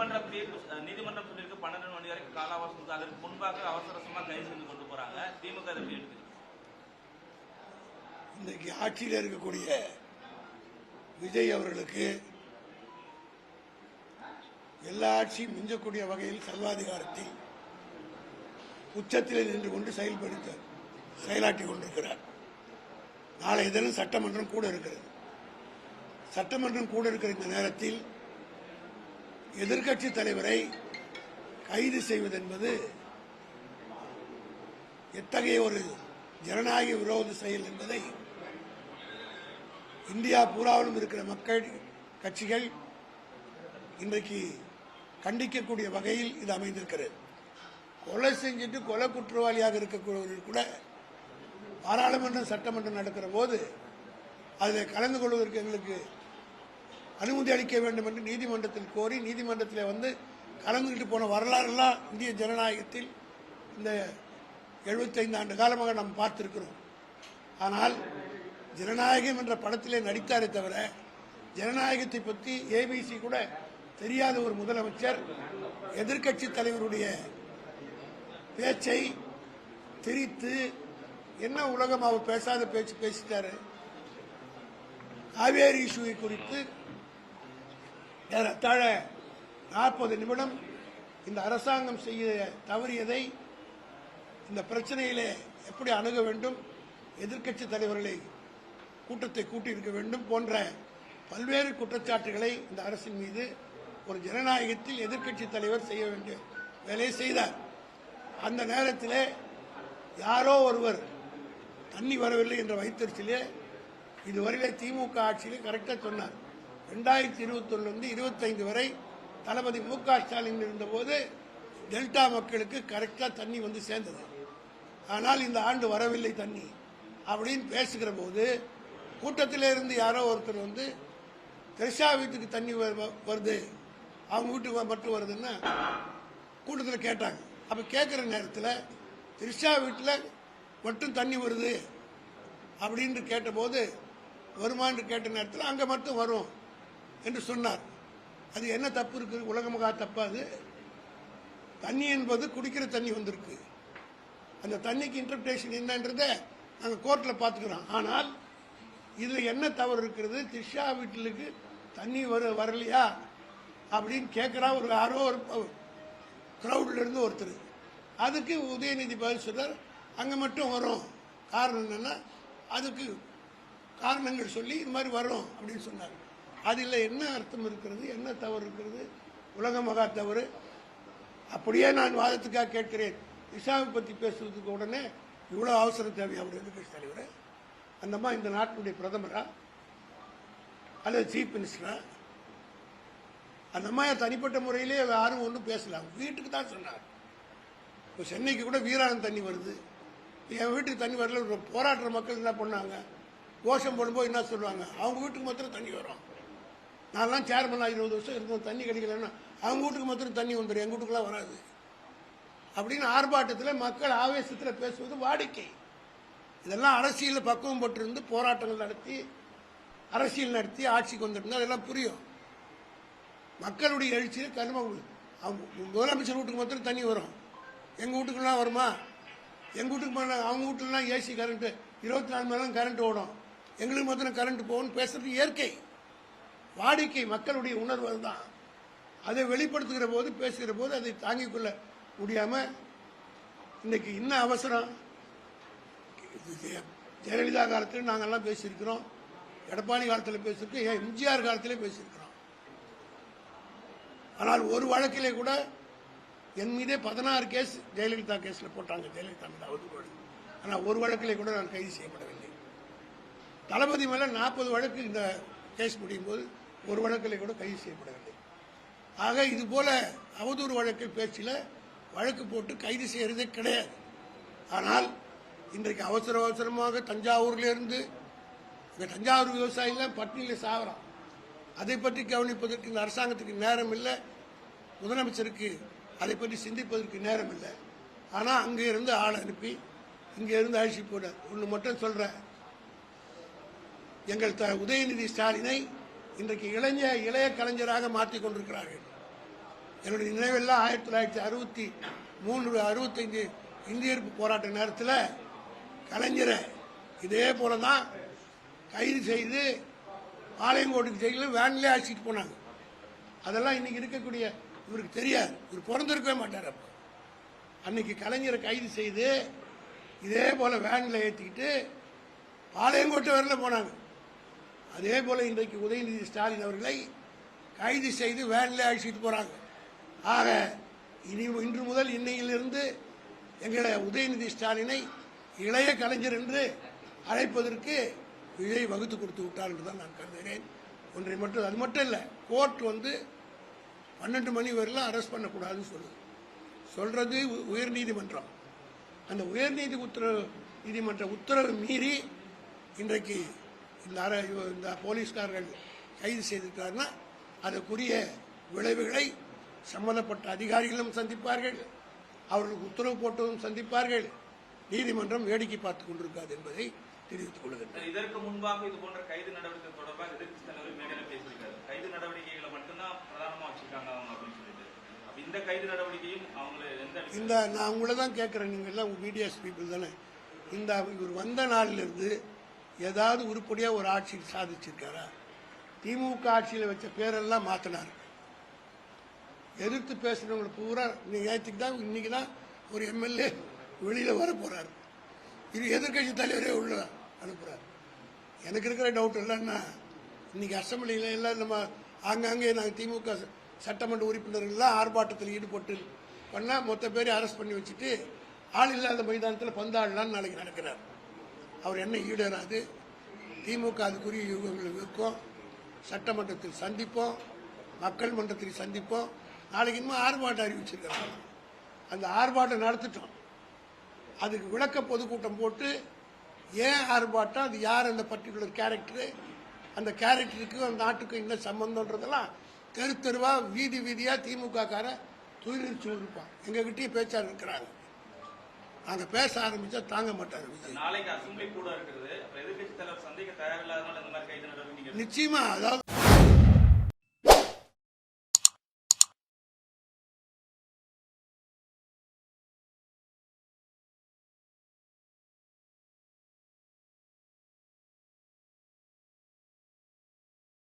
நீதிமன்றம் சொல்லியிருக்கு 12 மணி வரைக்கும் கால அவகாசம். அதற்கு முன்பாக அவசரமா கைது செஞ்சு கொண்டு போறாங்க. திமுக எப்படி எடுக்குது? இன்றைக்கு ஆட்சியில் இருக்கக்கூடிய விஜய் அவர்களுக்கு எல்லா ஆட்சியும் மிஞ்சக்கூடிய வகையில் சர்வாதிகாரத்தில் உச்சத்தில் நின்று கொண்டு செயலாற்றிக் கொண்டிருக்கிறார். நாளைய தினம் சட்டமன்றம் கூட இருக்கிறது. சட்டமன்றம் கூட இருக்கிற இந்த நேரத்தில் எதிர்க்கட்சி தலைவரை கைது செய்வது என்பது எத்தகைய ஒரு ஜனநாயக விரோத செயல் என்பதை இந்தியா பூராவிலும் இருக்கிற மக்கள் கட்சிகள் இன்றைக்கு கண்டிக்கக்கூடிய வகையில் இது அமைந்திருக்கிறது. கொலை செஞ்சுட்டு கொலை குற்றவாளியாக இருக்கக்கூடியவர்கள் கூட பாராளுமன்றம் சட்டமன்றம் நடக்கிற போது அதில் கலந்து கொள்வதற்கு எங்களுக்கு அனுமதி அளிக்க வேண்டும் என்று நீதிமன்றத்தில் கோரி நீதிமன்றத்தில் வந்து கலந்துகிட்டு போன வரலாறுலாம் இந்திய ஜனநாயகத்தில் இந்த 75 ஆண்டு காலமாக நாம் பார்த்திருக்கிறோம். ஆனால் ஜனநாயகம் என்ற படத்திலே நடித்தாரே தவிர ஜனநாயகத்தை பற்றி ஏபிசி கூட தெரியாத ஒரு முதலமைச்சர் எதிர்க்கட்சி தலைவருடைய பேச்சை திரித்து என்ன உலகம் அவர் பேசாத பேச்சு பேசிட்டாரு. காவேரி இஷ்யூவை குறித்து ஏறத்தாழ 40 நிமிடம் இந்த அரசாங்கம் செய்ய தவறியதை, இந்த பிரச்சனையிலே எப்படி அணுக வேண்டும், எதிர்க்கட்சி தலைவர்களை கூட்டத்தை கூட்டியிருக்க வேண்டும் போன்ற பல்வேறு குற்றச்சாட்டுகளை இந்த அரசின் மீது ஒரு ஜனநாயகத்தில் எதிர்க்கட்சி தலைவர் செய்ய வேண்டிய வேலையை செய்தார். அந்த நேரத்தில் யாரோ ஒருவர் தண்ணி வரவில்லை என்ற வைத்தறிச்சிலே இதுவரையிலே திமுக ஆட்சியிலே கரெக்டாக சொன்னார். 2021 25 வரை தளபதி மு.க. ஸ்டாலின் இருந்தபோது டெல்டா மக்களுக்கு கரெக்டாக தண்ணி வந்து சேர்ந்தது. ஆனால் இந்த ஆண்டு வரவில்லை தண்ணி அப்படின்னு பேசுகிற போது கூட்டத்திலே இருந்து யாரோ ஒருத்தர் வந்து திரிஷா வீட்டுக்கு தண்ணி வருது, அவங்க வீட்டுக்கு மட்டும் வருதுன்னா கூட்டத்தில் கேட்டாங்க. அப்போ கேட்குற நேரத்தில் திரிஷா வீட்டில் மட்டும் தண்ணி வருது அப்படின்னு கேட்டபோது வருமானு கேட்ட நேரத்தில் அங்கே மட்டும் வரும் என்று சொன்னார். அது என்ன தப்பு இருக்கு? உலகமாக தப்பா? அது தண்ணி என்பது குடிக்கிற தண்ணி வந்திருக்கு. அந்த தண்ணிக்கு இன்டர்பிரேஷன் என்னன்றதை நாங்கள் கோர்ட்டில் பார்த்துக்கிறோம். ஆனால் இதில் என்ன தவறு இருக்கிறது? திரிஷா வீட்டுக்கு தண்ணி வரலையா அப்படின்னு கேட்குறா ஒரு யாரோ ஒரு கிரௌட்ல இருந்து ஒருத்தர். அதுக்கு உதயநிதி பதில் சொல்றார், அங்கே மட்டும் வரும். காரணம் என்னன்னா அதுக்கு காரணங்கள் சொல்லி இது மாதிரி வரும் அப்படின்னு சொன்னார். அதில் என்ன அர்த்தம் இருக்கிறது? என்ன தவறு இருக்கிறது? உலக மகா தவறு. அப்படியே நான் வாதத்துக்காக கேட்கிறேன், இஷாவை பற்றி பேசுவதுக்கு உடனே இவ்வளோ அவசரம் தேவை? அவர் எதிர்க்கட்சி தலைவர், அந்தம்மா இந்த நாட்டினுடைய பிரதமரா அல்லது சீஃப் மினிஸ்டரா? அந்த அம்மா தனிப்பட்ட முறையிலே யாரும் ஒன்றும் பேசலாம், வீட்டுக்கு தான் சொன்னார். இப்போ சென்னைக்கு கூட வீராணம் தண்ணி வருது, என் வீட்டுக்கு தண்ணி வரல. போராடுற மக்கள் என்ன பண்ணாங்க? கோஷம் போடும்போது என்ன சொல்லுவாங்க? அவங்க வீட்டுக்கு மாத்திரம் தண்ணி வரும். நான்லாம் சேர்மனாக 20 வருஷம் இருந்தோம், தண்ணி கிடைக்கலன்னா அவங்க வீட்டுக்கு மாத்திரம் தண்ணி வந்துடும், எங்கள் வீட்டுக்குலாம் வராது அப்படின்னு ஆர்ப்பாட்டத்தில் மக்கள் ஆவேசத்தில் பேசுவது வாடிக்கை. இதெல்லாம் அரசியலில் பக்குவம் பட்டிருந்து போராட்டங்கள் நடத்தி அரசியல் நடத்தி ஆட்சிக்கு வந்திருந்தா அதெல்லாம் புரியும். மக்களுடைய எழுச்சியில் கர்மம். அவங்க முதலமைச்சர் வீட்டுக்கு மாத்திரம் தண்ணி வரும், எங்கள் வீட்டுக்குலாம் வருமா? எங்கள் வீட்டுக்கு அவங்க வீட்டுலாம் ஏசி கரண்ட்டு 24 மணி நேரம் கரண்ட் ஓடும், எங்களுக்கு மாத்திரம் கரண்ட் போகணும்னு பேசுறது இயற்கை, வாடிக்கை, மக்களுடைய உணர்வு. தான் அதை வெளிப்படுத்துகிற போது பேசுகிற போது அதை தாங்கிக் கொள்ள முடியாம இன்னைக்கு இன்னும் அவசரம். ஜெயலலிதா காலத்தில் நாங்கள்லாம் பேசியிருக்கிறோம், எடப்பாடி காலத்தில் பேசியிருக்கோம், எம்ஜிஆர் காலத்திலே பேசியிருக்கிறோம். ஆனால் ஒரு வழக்கிலே கூட என் மீதே 16 கேஸ் ஜெயலலிதா கேஸில் போட்டாங்க, ஜெயலலிதா மீது அவதூறு. ஆனால் ஒரு வழக்கிலே கூட நான் கைது செய்யப்படவில்லை. தளபதி மேலே 40 வழக்கு இந்த கேஸ் முடியும் போது ஒரு வழக்கிலே கூட கைது செய்யப்படவில்லை. ஆக இது போல அவதூறு வழக்கு பேச்சில் வழக்கு போட்டு கைது செய்யறதே கிடையாது. ஆனால் இன்றைக்கு அவசர அவசரமாக தஞ்சாவூர்லேருந்து இந்த தஞ்சாவூர் விவசாயிகள் பட்டினியில் சாகுறான். அதை பற்றி கவனிப்பதற்கு இந்த அரசாங்கத்துக்கு நேரம் இல்லை, முதலமைச்சருக்கு அதை பற்றி சிந்திப்பதற்கு நேரம் இல்லை. ஆனால் அங்கே இருந்து ஆளை அனுப்பி இங்கே இருந்து அழிச்சு போட. ஒன்று மட்டும் சொல்கிறேன், எங்கள் உதயநிதி ஸ்டாலினை இன்றைக்கு இளைய கலைஞராக மாற்றிக் கொண்டிருக்கிறார்கள். என்னுடைய நினைவெல்லாம் 1963 65 இந்திய எதிர்ப்பு போராட்ட நேரத்தில் கலைஞரை இதே போல தான் கைது செய்து பாளையங்கோட்டுக்கு ஜெயிலில் வேன்லேயே அழைச்சிட்டு போனாங்க. அதெல்லாம் இன்னைக்கு இருக்கக்கூடிய இவருக்கு தெரியாது, இவர் பிறந்திருக்கவே மாட்டார். அப்போ அன்னைக்கு கலைஞரை கைது செய்து இதே போல வேன்ல ஏற்றிக்கிட்டு பாளையங்கோட்டை வரையில் போனாங்க. அதே போல இன்றைக்கு உதயநிதி ஸ்டாலின் அவர்களை கைது செய்து வேன்ல அழைச்சிட்டு போறாங்க. ஆக இன்று முதல் இன்னையிலிருந்து எங்களை உதயநிதி ஸ்டாலினை இளைய கலைஞர் என்று அழைப்பதற்கு விஜய் வகுத்து கொடுத்து விட்டார் என்று தான் நான் கருதுகிறேன். ஒன்றை மட்டும், அது மட்டும் இல்லை, கோர்ட் 12 மணி வரையிலும் அரெஸ்ட் பண்ணக்கூடாதுன்னு சொல்றது உயர்நீதிமன்றம். அந்த நீதிமன்ற உத்தரவு மீறி இன்றைக்கு இந்த போலீஸ்காரர்கள் கைது செய்திருக்கிறார்கள். அதற்குரிய விளைவுகளை சம்பந்தப்பட்ட அதிகாரிகளும் சந்திப்பார்கள், அவர்களுக்கு உத்தரவு போட்டதும் சந்திப்பார்கள். நீதிமன்றம் வேடிக்கை பார்த்துக் கொண்டிருக்காது என்பதை தெரிவித்துக் கொள்கிறேன். இதற்கு முன்பாக இது போன்ற கைது நடவடிக்கை தொடர்பாக எதிர்க்கட்சி தலைவர் மேடையில் பேசியிருக்காரு. கைது நடவடிக்கைகளை மட்டும்தான் பிரதானமா வச்சிருக்காங்க அவங்க அப்படின்னு சொல்லிட்டு, இந்த கைது நடவடிக்கையும் அவங்களை நான் உங்களை தான் கேட்கிறேன், நீங்க எல்லாம் மீடியாஸ் பீப்புள் தானே. இவர் வந்த நாளிலிருந்து ஏதாவது உருப்படியா ஒரு ஆட்சி சாதிச்சிருக்காரா? திமுக ஆட்சியில் வச்ச பேரெல்லாம் மாத்தினார். எதிர்த்து பேசுறவங்களை பூரா நேற்றுக்கு தான் இன்னைக்கு தான் ஒரு எம்எல்ஏ வெளியில வர போறாரு. இது எதிர்கட்சி தலைவரே உள்ள அனுப்புறாரு. எனக்கு இருக்கிற டவுட் இல்லைன்னா இன்னைக்கு அசம்பிளியில எல்லாம் நம்ம ஆங்காங்கே நாங்கள் திமுக சட்டமன்ற உறுப்பினர்கள்லாம் ஆர்ப்பாட்டத்தில் ஈடுபட்டு பண்ணா மொத்த பேரையும் அரெஸ்ட் பண்ணி வச்சுட்டு ஆள் இல்லாத மைதானத்தில் பந்தாடலான்னு நாளைக்கு நடக்கிறார். அவர் என்ன ஈடேறாது. திமுக அதுக்குரிய யுகங்களை வைக்கும். சட்டமன்றத்தில் சந்திப்போம், மக்கள் மன்றத்தில் சந்திப்போம். நாளைக்கு இன்னும் ஆர்ப்பாட்டம் அறிவிச்சிருக்கிறாங்க. அந்த ஆர்ப்பாட்டம் நடத்திட்டோம். அதுக்கு விளக்க பொதுக்கூட்டம் போட்டு ஏன் ஆர்ப்பாட்டம், அது யார் அந்த பர்டிகுலர் கேரக்டரு, அந்த கேரக்டருக்கு அந்த நாட்டுக்கு என்ன சம்பந்தம்ன்றதெல்லாம் தெரு தெருவா வீதி வீதியா திமுக கார துயிலிச்சு இருப்பான். எங்ககிட்டயே பேச்சாளர் இருக்கிறாங்க. நாங்க பேச ஆரம்பிச்சா தாங்க மாட்டாரு. நாளைக்கு அசெம்பிளி கூட இருக்குது. எதிர்க்கட்சி தலைவர் சந்திக்க தயாரில்லாதனால இந்த மாதிரி கைது நடவடிக்கை நிச்சயமா, அதாவது